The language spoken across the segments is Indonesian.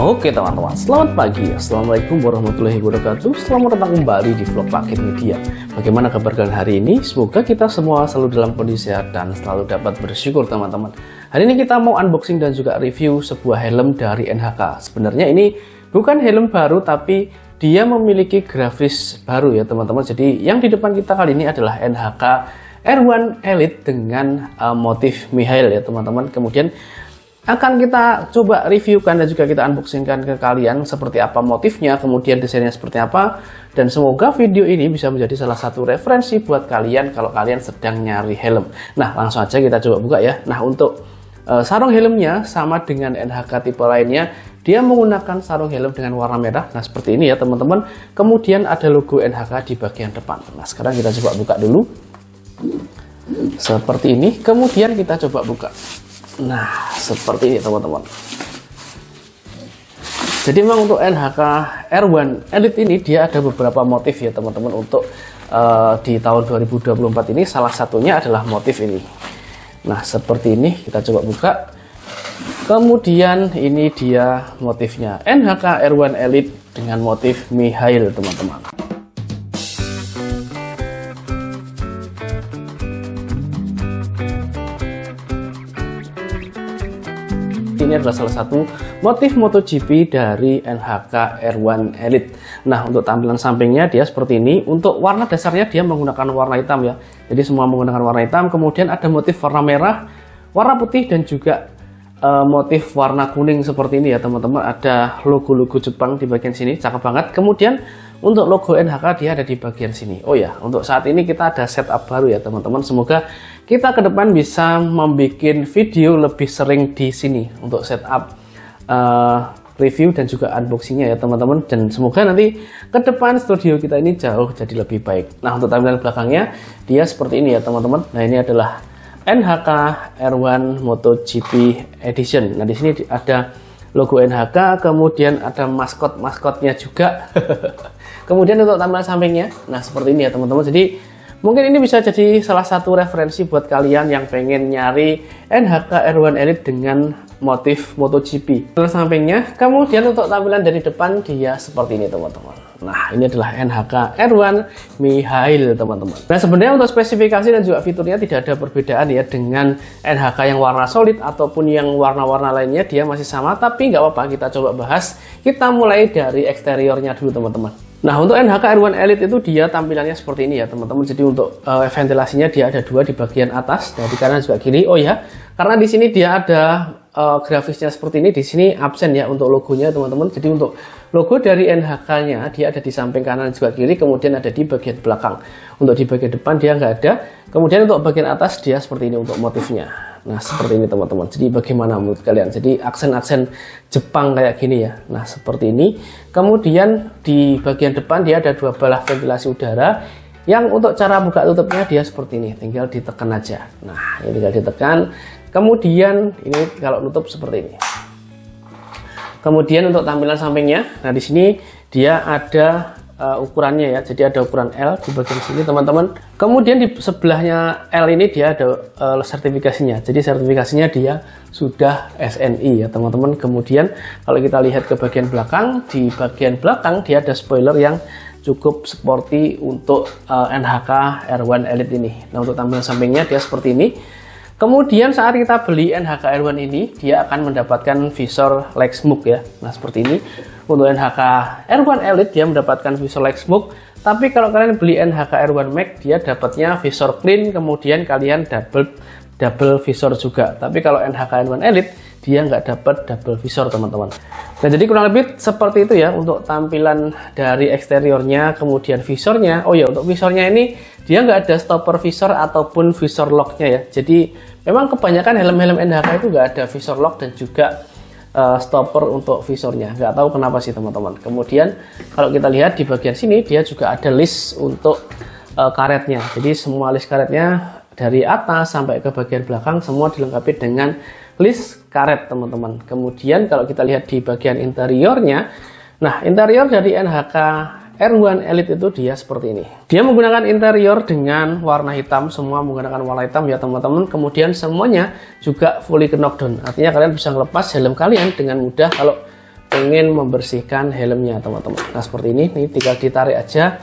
Oke teman-teman, selamat pagi. Assalamualaikum warahmatullahi wabarakatuh. Selamat datang kembali di vlog Rakit Media. Bagaimana kabar kalian hari ini? Semoga kita semua selalu dalam kondisi sehat dan selalu dapat bersyukur teman-teman. Hari ini kita mau unboxing dan juga review sebuah helm dari NHK. Sebenarnya ini bukan helm baru, tapi dia memiliki grafis baru ya teman-teman. Jadi yang di depan kita kali ini adalah NHK R1 Elite dengan motif Mihail ya teman-teman. Kemudian akan kita coba reviewkan dan juga kita unboxingkan ke kalian seperti apa motifnya, kemudian desainnya seperti apa, dan semoga video ini bisa menjadi salah satu referensi buat kalian kalau kalian sedang nyari helm. Nah langsung aja kita coba buka ya. Nah untuk sarung helmnya sama dengan NHK tipe lainnya, dia menggunakan sarung helm dengan warna merah. Nah seperti ini ya teman-teman. Kemudian ada logo NHK di bagian depan. Nah sekarang kita coba buka dulu seperti ini, kemudian kita coba buka. Nah seperti ini teman-teman. Jadi memang untuk NHK R1 Elite ini dia ada beberapa motif ya teman-teman. Untuk di tahun 2024 ini salah satunya adalah motif ini. Nah seperti ini, kita coba buka. Kemudian ini dia motifnya, NHK R1 Elite dengan motif Mihail teman-teman. Ini adalah salah satu motif MotoGP dari NHK R1 Elite. Nah untuk tampilan sampingnya dia seperti ini. Untuk warna dasarnya dia menggunakan warna hitam ya. Jadi semua menggunakan warna hitam. Kemudian ada motif warna merah, warna putih, dan juga motif warna kuning seperti ini ya teman-teman. Ada logo-logo Jepang di bagian sini, cakep banget. Kemudian untuk logo NHK dia ada di bagian sini. Oh ya, untuk saat ini kita ada setup baru ya teman-teman. Semoga kita ke depan bisa membuat video lebih sering di sini untuk setup review dan juga unboxingnya ya teman-teman. Dan semoga nanti ke depan studio kita ini jauh jadi lebih baik. Nah untuk tampilan belakangnya dia seperti ini ya teman-teman. Nah ini adalah NHK R1 MotoGP Edition. Nah di sini ada logo NHK, kemudian ada maskotnya juga. Kemudian untuk tampilan sampingnya, nah seperti ini ya teman-teman. Jadi mungkin ini bisa jadi salah satu referensi buat kalian yang pengen nyari NHK R1 Elite dengan motif MotoGP. Tampilan sampingnya, kemudian untuk tampilan dari depan dia seperti ini teman-teman. Nah ini adalah NHK R1 Mihail teman-teman. Nah sebenarnya untuk spesifikasi dan juga fiturnya tidak ada perbedaan ya dengan NHK yang warna solid ataupun yang warna-warna lainnya, dia masih sama. Tapi nggak apa-apa, kita coba bahas. Kita mulai dari eksteriornya dulu teman-teman. Nah untuk NHK R1 Elite itu dia tampilannya seperti ini ya teman-teman. Jadi untuk ventilasinya dia ada dua di bagian atas, dari kanan juga kiri. Oh ya, karena di sini dia ada grafisnya seperti ini, di sini absen ya untuk logonya teman-teman. Jadi untuk logo dari NHK-nya dia ada di samping kanan juga kiri, kemudian ada di bagian belakang. Untuk di bagian depan dia nggak ada. Kemudian untuk bagian atas dia seperti ini untuk motifnya. Nah seperti ini teman-teman. Jadi bagaimana menurut kalian? Jadi aksen-aksen Jepang kayak gini ya. Nah seperti ini. Kemudian di bagian depan dia ada dua balah ventilasi udara. Yang untuk cara buka tutupnya dia seperti ini. Tinggal ditekan aja. Nah ini tinggal ditekan. Kemudian ini kalau nutup seperti ini. Kemudian untuk tampilan sampingnya, nah di sini dia ada ukurannya ya. Jadi ada ukuran L di bagian sini teman-teman. Kemudian di sebelahnya L ini dia ada sertifikasinya. Jadi sertifikasinya dia sudah SNI ya teman-teman. Kemudian kalau kita lihat ke bagian belakang, di bagian belakang dia ada spoiler yang cukup sporty untuk NHK R1 Elite ini. Nah untuk tampilan sampingnya dia seperti ini. Kemudian saat kita beli NHK R1 ini, dia akan mendapatkan visor leg smoke ya. Nah seperti ini. Untuk NHK R1 Elite dia mendapatkan visor leg smoke. Tapi kalau kalian beli NHK R1 Max, dia dapatnya visor clean, kemudian kalian double visor juga. Tapi kalau NHK R1 Elite dia nggak dapat double visor teman-teman. Nah jadi kurang lebih seperti itu ya untuk tampilan dari eksteriornya, kemudian visornya. Oh ya, untuk visornya ini dia nggak ada stopper visor ataupun visor locknya ya. Jadi memang kebanyakan helm-helm NHK itu nggak ada visor lock dan juga stopper untuk visornya. Nggak tahu kenapa sih teman-teman. Kemudian kalau kita lihat di bagian sini dia juga ada list untuk karetnya. Jadi semua list karetnya dari atas sampai ke bagian belakang semua dilengkapi dengan list karet teman-teman. Kemudian kalau kita lihat di bagian interiornya, nah interior dari NHK R1 Elite itu dia seperti ini. Dia menggunakan interior dengan warna hitam, semua menggunakan warna hitam ya teman-teman. Kemudian semuanya juga fully knockdown. Artinya kalian bisa melepas helm kalian dengan mudah kalau pengen membersihkan helmnya teman-teman. Nah seperti ini tinggal ditarik aja.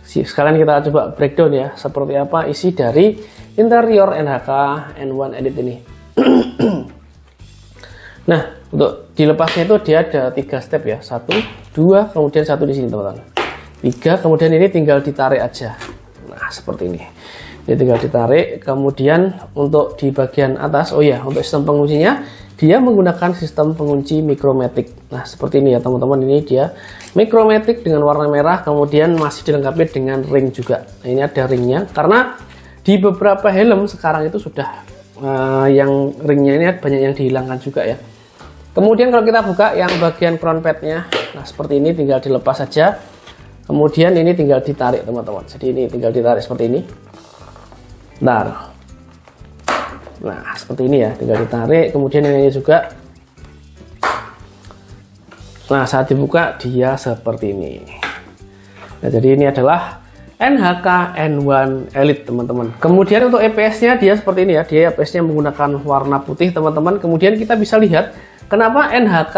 Sekalian kita coba breakdown ya, seperti apa isi dari interior NHK N1 Elite ini. Nah untuk dilepasnya itu dia ada 3 step ya, 1, 2, kemudian 1 di sini teman-teman, 3, kemudian ini tinggal ditarik aja. Nah seperti ini tinggal ditarik. Kemudian untuk di bagian atas, oh ya, untuk sistem penguncinya dia menggunakan sistem pengunci Micromatic. Nah seperti ini ya teman-teman, ini dia Micromatic dengan warna merah, kemudian masih dilengkapi dengan ring juga. Nah, ini ada ringnya, karena di beberapa helm sekarang itu sudah yang ringnya ini banyak yang dihilangkan juga ya. Kemudian kalau kita buka yang bagian crown padnya, nah seperti ini tinggal dilepas saja. Kemudian ini tinggal ditarik teman-teman, jadi ini tinggal ditarik seperti ini. Nah seperti ini ya, tinggal ditarik. Kemudian yang ini juga, nah saat dibuka dia seperti ini. Nah jadi ini adalah NHK N1 Elite teman-teman. Kemudian untuk EPS-nya dia seperti ini ya, dia EPS-nya menggunakan warna putih teman-teman. Kemudian kita bisa lihat kenapa NHK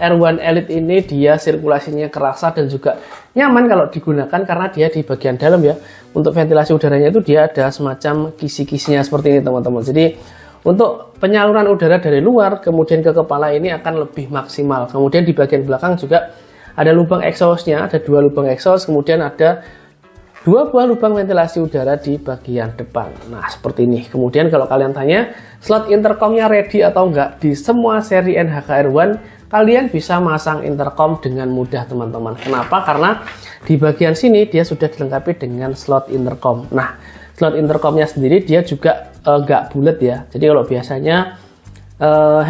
R1 Elite ini dia sirkulasinya kerasa dan juga nyaman kalau digunakan, karena dia di bagian dalam ya. Untuk ventilasi udaranya itu dia ada semacam kisi-kisinya seperti ini teman-teman. Jadi untuk penyaluran udara dari luar kemudian ke kepala ini akan lebih maksimal. Kemudian di bagian belakang juga ada lubang exhaust-nya, ada 2 lubang exhaust, kemudian ada 2 buah lubang ventilasi udara di bagian depan. Nah seperti ini. Kemudian kalau kalian tanya slot intercomnya ready atau enggak, di semua seri NHK R1 kalian bisa masang intercom dengan mudah teman-teman. Kenapa? Karena di bagian sini dia sudah dilengkapi dengan slot intercom. Nah slot intercomnya sendiri dia juga enggak bulat ya. Jadi kalau biasanya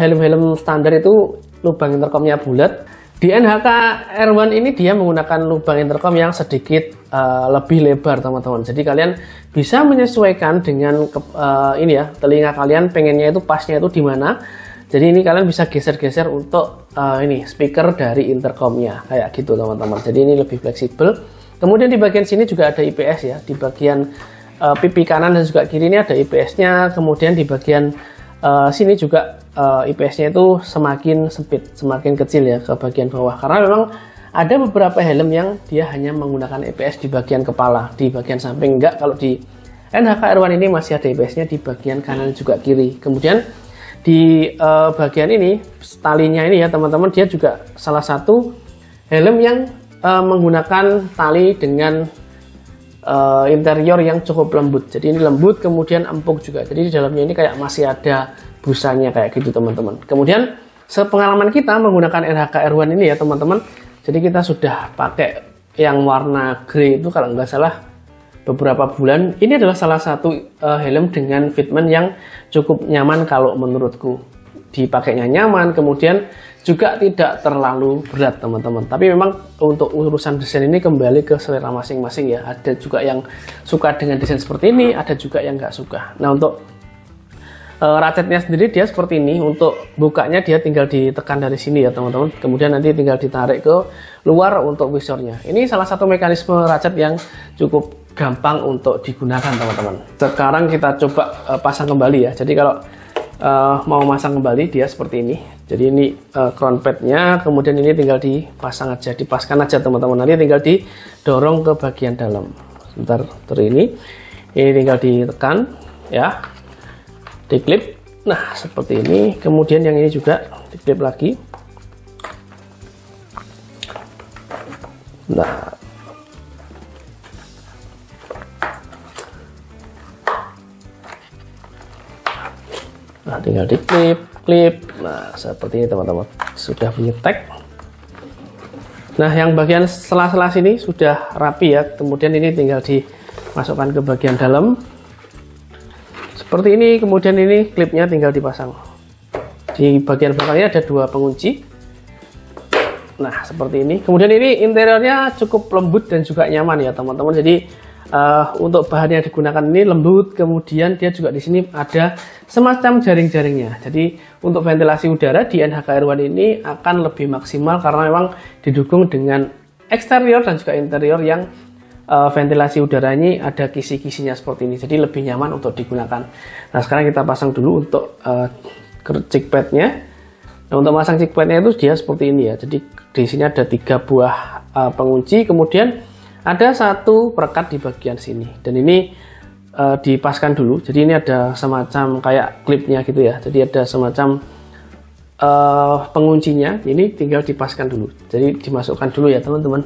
helm-helm standar itu lubang intercomnya bulat, di NHK R1 ini dia menggunakan lubang intercom yang sedikit lebih lebar teman-teman. Jadi kalian bisa menyesuaikan dengan ini ya, telinga kalian pengennya itu pasnya itu di mana. Jadi ini kalian bisa geser-geser untuk ini speaker dari intercomnya kayak gitu teman-teman. Jadi ini lebih fleksibel. Kemudian di bagian sini juga ada IPS ya. Di bagian pipi kanan dan juga kiri ini ada IPS-nya. Kemudian di bagian sini juga IPS-nya itu semakin sempit, semakin kecil ya ke bagian bawah. Karena memang ada beberapa helm yang dia hanya menggunakan IPS di bagian kepala, di bagian samping enggak. Kalau di NHK R1 ini masih ada IPS-nya di bagian kanan juga kiri. Kemudian di bagian ini, talinya ini ya teman-teman, dia juga salah satu helm yang menggunakan tali dengan interior yang cukup lembut. Jadi ini lembut, kemudian empuk juga. Jadi di dalamnya ini kayak masih ada busanya kayak gitu teman-teman. Kemudian sepengalaman kita menggunakan NHK R1 ini ya teman-teman, jadi kita sudah pakai yang warna grey itu kalau nggak salah beberapa bulan. Ini adalah salah satu helm dengan fitment yang cukup nyaman kalau menurutku. Dipakainya nyaman, kemudian juga tidak terlalu berat teman-teman. Tapi memang untuk urusan desain ini kembali ke selera masing-masing ya. Ada juga yang suka dengan desain seperti ini, ada juga yang nggak suka. Nah untuk ratchetnya sendiri dia seperti ini. Untuk bukanya dia tinggal ditekan dari sini ya teman-teman. Kemudian nanti tinggal ditarik ke luar untuk visornya. Ini salah satu mekanisme ratchet yang cukup gampang untuk digunakan teman-teman. Sekarang kita coba pasang kembali ya. Jadi kalau mau masang kembali dia seperti ini. Jadi ini crown padnya, kemudian ini tinggal dipasang aja, dipaskan aja teman-teman. Nanti tinggal didorong ke bagian dalam. Sebentar, ini tinggal ditekan ya, diklip. Nah seperti ini. Kemudian yang ini juga diklip lagi. Nah tinggal diklip. Nah seperti ini teman-teman, sudah punya tag. Nah yang bagian sela-sela sini sudah rapi ya. Kemudian ini tinggal dimasukkan ke bagian dalam seperti ini. Kemudian ini klipnya tinggal dipasang. Di bagian belakangnya ada 2 pengunci. Nah seperti ini. Kemudian ini interiornya cukup lembut dan juga nyaman ya teman-teman. Jadi untuk bahan yang digunakan ini lembut. Kemudian dia juga di sini ada semacam jaring-jaringnya. Jadi untuk ventilasi udara di NHK R1 ini akan lebih maksimal karena memang didukung dengan eksterior dan juga interior yang ventilasi udaranya ada kisi-kisinya seperti ini. Jadi lebih nyaman untuk digunakan. Nah sekarang kita pasang dulu untuk cheek padnya. Nah, untuk masang cheek plate-nya itu dia seperti ini ya. Jadi di sini ada 3 buah pengunci, kemudian ada 1 perekat di bagian sini. Dan ini dipaskan dulu. Jadi ini ada semacam kayak klipnya gitu ya. Jadi ada semacam penguncinya. Ini tinggal dipaskan dulu. Jadi dimasukkan dulu ya teman-teman.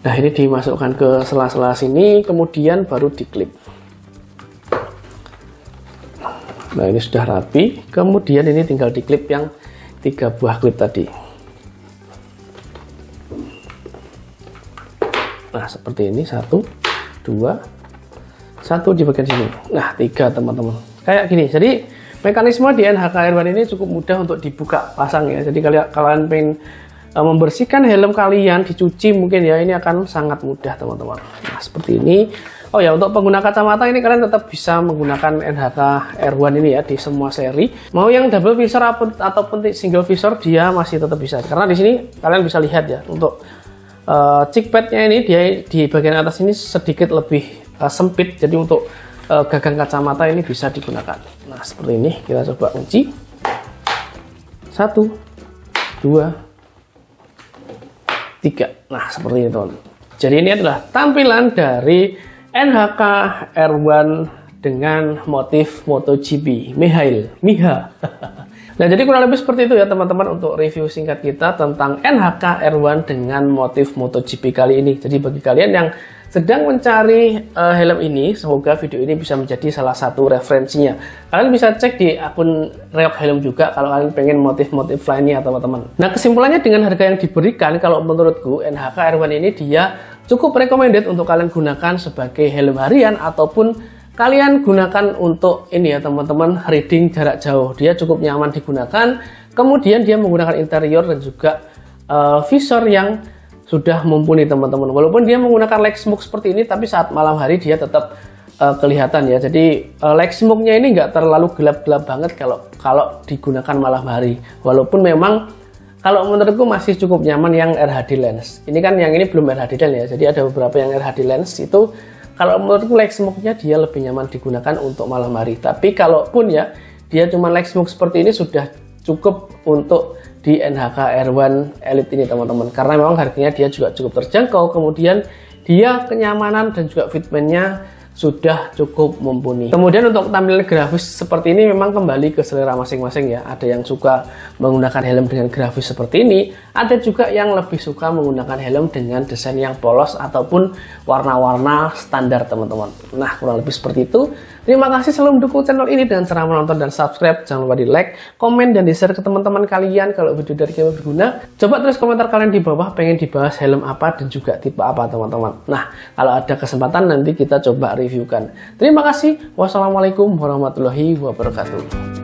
Nah, ini dimasukkan ke sela-sela sini, kemudian baru diklip. Nah, ini sudah rapi. Kemudian ini tinggal diklip yang 3 buah klip tadi. Nah, seperti ini, 1, 2, 1 di bagian sini. Nah, 3 teman-teman. Kayak gini. Jadi mekanisme di NHK Airone ini cukup mudah untuk dibuka pasang ya. Jadi kalian pengen membersihkan helm kalian, dicuci mungkin ya, ini akan sangat mudah teman-teman. Nah, seperti ini. Oh ya, untuk pengguna kacamata ini kalian tetap bisa menggunakan NHK Airone ini ya di semua seri. Mau yang double visor ataupun single visor dia masih tetap bisa. Karena di sini kalian bisa lihat ya, untuk cheek pad-nya ini dia di bagian atas ini sedikit lebih sempit. Jadi untuk gagang kacamata ini bisa digunakan. Nah, seperti ini kita coba kunci. 1, 2, 3. Nah, seperti ini teman. Jadi ini adalah tampilan dari NHK Airone dengan motif MotoGP Miha. Nah, jadi kurang lebih seperti itu ya teman-teman untuk review singkat kita tentang NHK Airone dengan motif MotoGP kali ini. Jadi bagi kalian yang sedang mencari helm ini, semoga video ini bisa menjadi salah satu referensinya. Kalian bisa cek di akun Reok Helm juga kalau kalian pengen motif-motif lainnya teman-teman. Nah, kesimpulannya dengan harga yang diberikan, kalau menurutku NHK Airone ini dia cukup recommended untuk kalian gunakan sebagai helm harian ataupun kalian gunakan untuk ini ya teman-teman, riding jarak jauh. Dia cukup nyaman digunakan. Kemudian dia menggunakan interior dan juga visor yang sudah mumpuni teman-teman. Walaupun dia menggunakan leg smoke seperti ini, tapi saat malam hari dia tetap kelihatan ya. Jadi leg smoke-nya ini nggak terlalu gelap-gelap banget kalau digunakan malam hari. Walaupun memang kalau menurutku masih cukup nyaman yang RHD lens. Ini kan yang ini belum RHD lens ya. Jadi ada beberapa yang RHD lens itu kalau menurutku leg smoke-nya dia lebih nyaman digunakan untuk malam hari. Tapi kalaupun ya dia cuma leg smoke seperti ini sudah cukup untuk di NHK Airone Elite ini teman-teman, karena memang harganya dia juga cukup terjangkau, kemudian dia kenyamanan dan juga fitmentnya sudah cukup mumpuni. Kemudian untuk tampilan grafis seperti ini memang kembali ke selera masing-masing ya. Ada yang suka menggunakan helm dengan grafis seperti ini, ada juga yang lebih suka menggunakan helm dengan desain yang polos ataupun warna-warna standar teman-teman. Nah, kurang lebih seperti itu. Terima kasih selalu mendukung channel ini dengan cara menonton dan subscribe. Jangan lupa di like, komen, dan di share ke teman-teman kalian kalau video dari kami berguna. Coba tulis komentar kalian di bawah pengen dibahas helm apa dan juga tipe apa teman-teman. Nah, kalau ada kesempatan nanti kita coba reviewkan. Terima kasih. Wassalamualaikum warahmatullahi wabarakatuh.